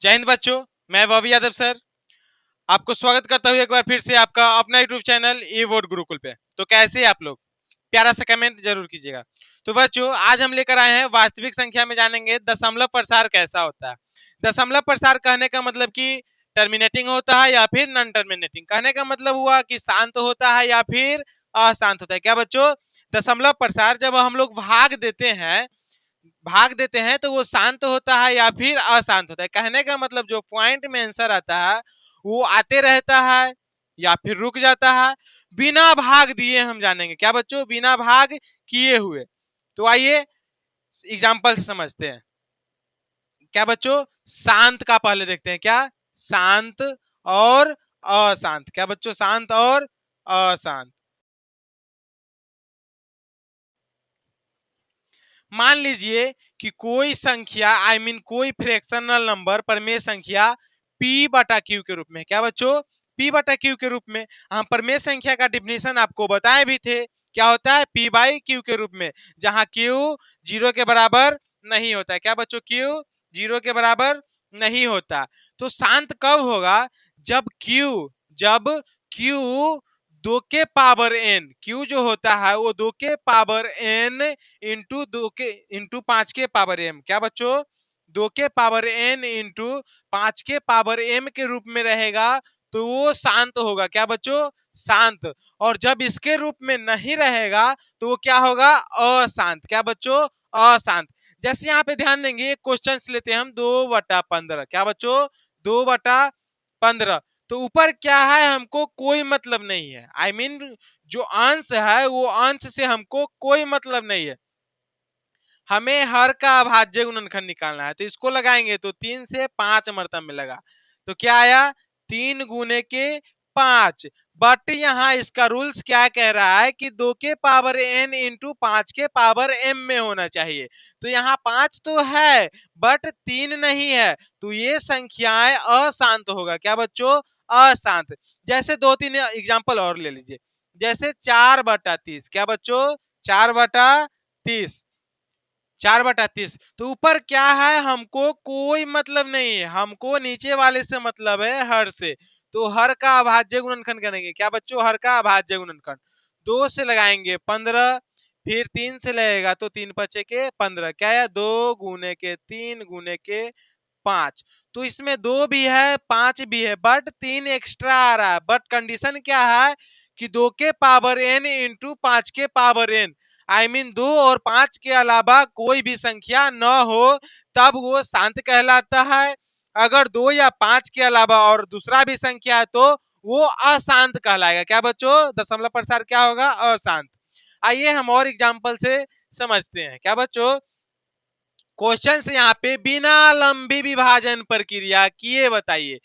जय हिंद बच्चों, मैं वॉवी यादव सर आपको स्वागत करता हूँ एक बार फिर से आपका अपना यूट्यूब चैनल ई वोट गुरुकुल पे। तो कैसे हैं आप लोग? प्यारा सा कमेंट जरूर कीजिएगा। तो बच्चों, आज हम लेकर आए हैं वास्तविक संख्या में जानेंगे दशमलव प्रसार कैसा होता है। दशमलव प्रसार कहने का मतलब कि टर्मिनेटिंग होता है या फिर नॉन टर्मिनेटिंग। कहने का मतलब हुआ कि शांत होता है या फिर अशांत होता है। क्या बच्चों? दशमलव प्रसार जब हम लोग भाग देते हैं तो वो शांत होता है या फिर अशांत होता है। कहने का मतलब जो पॉइंट में आंसर आता है वो आते रहता है या फिर रुक जाता है। बिना भाग दिए हम जानेंगे। क्या बच्चों? बिना भाग किए हुए। तो आइए एग्जाम्पल से समझते हैं। क्या बच्चों? शांत का पहले देखते हैं। क्या? शांत और अशांत। क्या बच्चों? शांत और अशांत। मान लीजिए कि कोई संख्या कोई फ्रैक्शनल नंबर परमेय संख्या p बटा क्यू के रूप में। क्या बच्चों? p बटा क्यू के रूप में। हम परमेय संख्या का डिफिनेशन आपको बताए भी थे। क्या होता है? p बाई क्यू के रूप में, जहां q 0 के बराबर नहीं होता है। क्या बच्चों? q 0 के बराबर नहीं होता। तो शांत कब होगा? जब q दो के पावर n, q जो होता है वो दो के पावर n इंटू 5 के पावर m। क्या बच्चों? 2 के पावर n इंटू 5 के पावर m के रूप में रहेगा तो वो शांत होगा। क्या बच्चों? शांत। और जब इसके रूप में नहीं रहेगा तो वो क्या होगा? अशांत। क्या बच्चों? अशांत। जैसे यहाँ पे ध्यान देंगे, एक क्वेश्चन लेते हैं हम 2/15। क्या बच्चों? 2/15। तो ऊपर क्या है हमको कोई मतलब नहीं है। जो अंश है वो अंश से हमको कोई मतलब नहीं है। हमें हर का अभाज्य गुणनखंड निकालना है। तो इसको लगाएंगे तो 3 से 5 मरतब में लगा तो क्या आया? 3 गुने के 5। बट यहाँ इसका रूल्स क्या कह रहा है कि 2 के पावर n इंटू 5 के पावर m में होना चाहिए। तो यहाँ 5 तो है बट 3 नहीं है, तो ये संख्याएं अशांत होगा। क्या बच्चों? अशांत। जैसे 2-3 एग्जाम्पल और ले लीजिए। जैसे 4/30। क्या बच्चों? 4/30। 4/30। तो ऊपर क्या है हमको कोई मतलब नहीं है, हमको नीचे वाले से मतलब है, हर से। तो हर का अभाज्य गुणनखंड करेंगे। क्या बच्चों? हर का अभाज्य गुणनखंड 2 से लगाएंगे 15, फिर 3 से लगेगा तो 3 पचे के 15। क्या है? 2 गुने के 3 गुने के 5। तो इसमें 2 भी है 5 भी है बट 3 एक्स्ट्रा आ रहा है। बट कंडीशन क्या है कि 2 के पावर n इंटू 5 के पावर n 2 और 5 के अलावा कोई भी संख्या न हो तब वो शांत कहलाता है। अगर 2 या 5 के अलावा और दूसरा भी संख्या है तो वो अशांत कहलाएगा। क्या बच्चों? दशमलव प्रसार क्या होगा? अशांत। आइए हम और एग्जांपल से समझते हैं। क्या बच्चों? क्वेश्चन से यहाँ पे बिना लंबी विभाजन प्रक्रिया किए बताइए।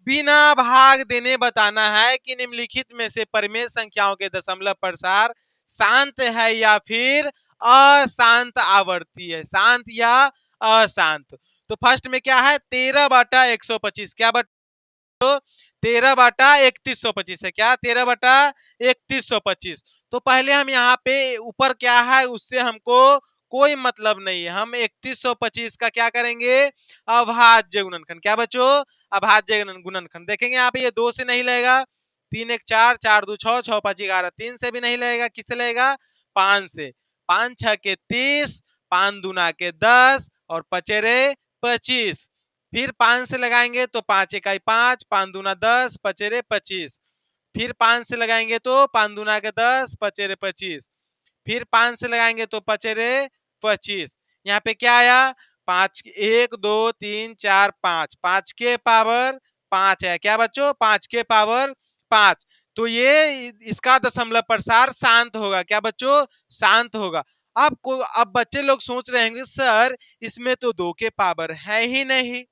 बिना भाग देने बताना है कि निम्नलिखित में से परिमेय संख्याओं के दशमलव प्रसार शांत है या फिर अशांत आवर्ती है। शांत या अशांत। तो फर्स्ट में क्या है? 13/125। क्या बच्चों? 13/3125 है। क्या? 13/3125। तो पहले हम यहाँ पे ऊपर क्या है उससे हमको कोई मतलब नहीं है। हम 3125 का क्या करेंगे? अभाज्य गुणनखंड। क्या बच्चों? अभाज्य गुणनखंड देखेंगे। यहाँ पे ये 2 से नहीं लगेगा। 3 1 4, 4 2 6, 6 5 11। 3 से भी नहीं लगेगा। किससे लगेगा? 5 से। 5 6 के 30, 5 दूना के 10 और पचेरे 25। फिर 5 से लगाएंगे तो 5 इकाई 5, 5 दूना 10, पचेरे 25। फिर 5 से लगाएंगे तो 5 दूना के 10, पचेरे 25। फिर 5 से लगाएंगे तो पचेरे 25। यहाँ पे क्या आया? 5 1 2 3 4 5, 5 के पावर 5 है। क्या बच्चों? 5 के पावर 5। तो ये इसका दशमलव प्रसार शांत होगा। क्या बच्चों? शांत होगा। अब बच्चे लोग सोच रहे होंगे सर इसमें तो 2 के पावर है ही नहीं,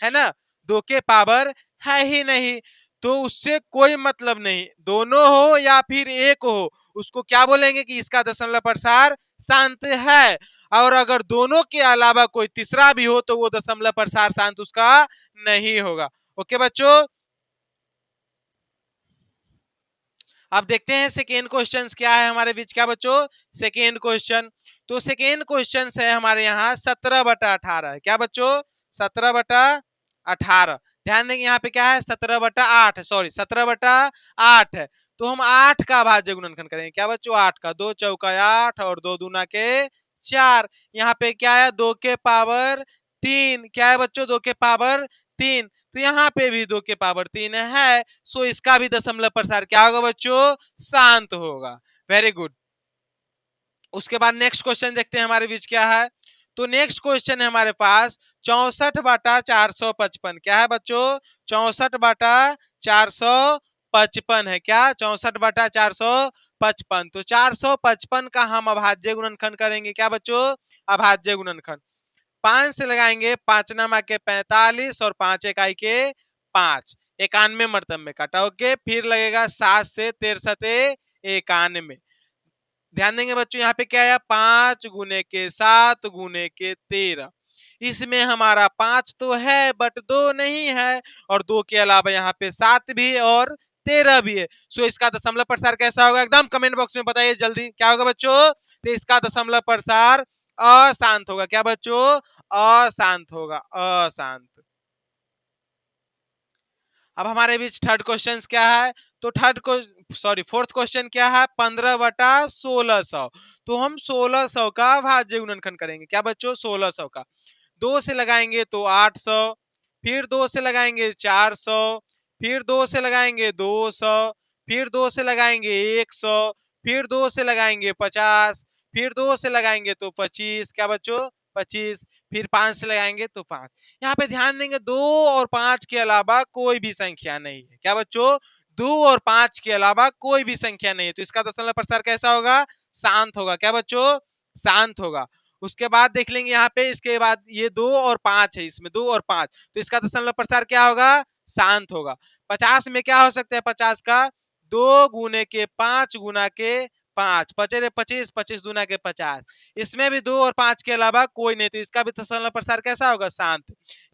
है ना? 2 के पावर है ही नहीं तो उससे कोई मतलब नहीं। दोनों हो या फिर एक हो उसको क्या बोलेंगे कि इसका दशमलव प्रसार शांत है। और अगर दोनों के अलावा कोई तीसरा भी हो तो वो दशमलव प्रसार शांत उसका नहीं होगा। ओके बच्चों? अब देखते हैं सेकेंड क्वेश्चन क्या है हमारे बीच। क्या बच्चों? Second question. तो सेकेंड क्वेश्चन है हमारे यहाँ 17/18। क्या बच्चों? 17/18। 18। ध्यान देंगे यहाँ पे क्या है 17/8, सॉरी 17/8 है, तो हम 8 का भाज्य गुणनखंड करेंगे। क्या बच्चों 8 का, 2 चौका 8 और 2 दूना के 4। यहाँ पे क्या है 2 के पावर 3, क्या है बच्चों 2 के पावर 3, तो यहाँ पे भी 2 के पावर 3 है, सो इसका भी दशमलव प्रसार क्या होगा बच्चों, शांत होगा। Very good. उसके बाद नेक्स्ट क्वेश्चन देखते हैं हमारे बीच क्या है। तो नेक्स्ट क्वेश्चन है हमारे पास 64/455। क्या है बच्चों 64/455 है, क्या 64/455। तो 455 का हम अभाज्य गुणनखंड करेंगे। क्या बच्चों अभाज्य गुणनखंड, 5 से लगाएंगे 5 नामा के 45 और 5 इकाई के 5, 91 मरतब में काटा। ओके, फिर लगेगा 7 से 13 91। ध्यान देंगे बच्चों यहाँ पे क्या है 5 गुने के 7 गुने के 13। इसमें हमारा 5 तो है बट 2 नहीं है, और 2 के अलावा यहाँ पे 7 भी और 13 भी है। सो इसका दशमलव प्रसार कैसा होगा, एकदम कमेंट बॉक्स में बताइए जल्दी क्या होगा बच्चों। तो इसका दशमलव प्रसार अशांत होगा। क्या बच्चों अशांत होगा, अशांत। अब हमारे बीच थर्ड क्वेश्चन क्या है। तो फोर्थ क्वेश्चन क्या है 15/1600। तो हम 1600 का भाज्य गुणनखंड करेंगे। क्या बच्चों 1600 का, 2 से लगाएंगे तो 800, फिर 2 से लगाएंगे 400, फिर 2 से लगाएंगे 200, फिर 2 से लगाएंगे 100, फिर 2 से लगाएंगे 50, फिर 2 से लगाएंगे तो 25। क्या बच्चों 25, फिर 5 से लगाएंगे तो 5। यहाँ पे ध्यान देंगे 2 और 5 के अलावा कोई भी संख्या नहीं है। क्या बच्चों 2 और 5 के अलावा कोई भी संख्या नहीं है, तो इसका दशमलव प्रसार कैसा होगा, शांत होगा। क्या बच्चों शांत होगा। उसके बाद देख लेंगे यहाँ पे, इसके बाद ये 2 और 5 है, इसमें 2 और 5, तो इसका दशमलव प्रसार क्या होगा, शांत होगा। 50 में क्या हो सकता है 50 का, 2 गुने के 5 गुना के 5, 5 25, 25 दूना के 50। इसमें भी 2 और 5 के अलावा कोई नहीं, तो इसका भी दशमलव प्रसार कैसा होगा, शांत।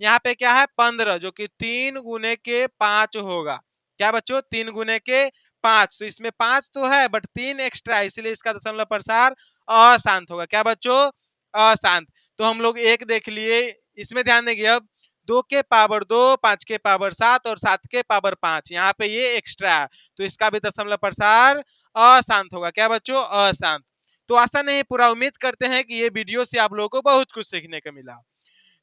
यहाँ पे क्या है 15, जो कि 3 गुने के 5 होगा। क्या बच्चों 3 गुने के 5, तो इसमें 5 तो है बट 3 एक्स्ट्रा, इसलिए इसका दशमलव प्रसार अशांत होगा। क्या बच्चों अशांत। तो हम लोग एक देख लिए। इसमें ध्यान देंगे अब 2 के पावर 2, 5 के पावर 7 और 7 के पावर 5, यहाँ पे ये एक्स्ट्रा है, तो इसका भी दशमलव प्रसार अशांत होगा। क्या बच्चों अशांत। तो आशा नहीं पूरा उम्मीद करते हैं कि ये वीडियो से आप लोगों को बहुत कुछ सीखने को मिला।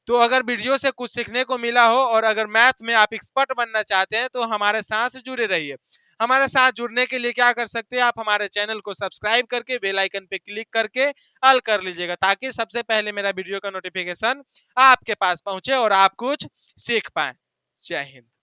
तो अगर वीडियो से कुछ सीखने को मिला हो और अगर मैथ में आप एक्सपर्ट बनना चाहते हैं तो हमारे साथ जुड़े रहिए। हमारे साथ जुड़ने के लिए क्या कर सकते हैं, आप हमारे चैनल को सब्सक्राइब करके बेल आइकन पे क्लिक करके ऑल कर लीजिएगा, ताकि सबसे पहले मेरा वीडियो का नोटिफिकेशन आपके पास पहुंचे और आप कुछ सीख पाए। जय हिंद।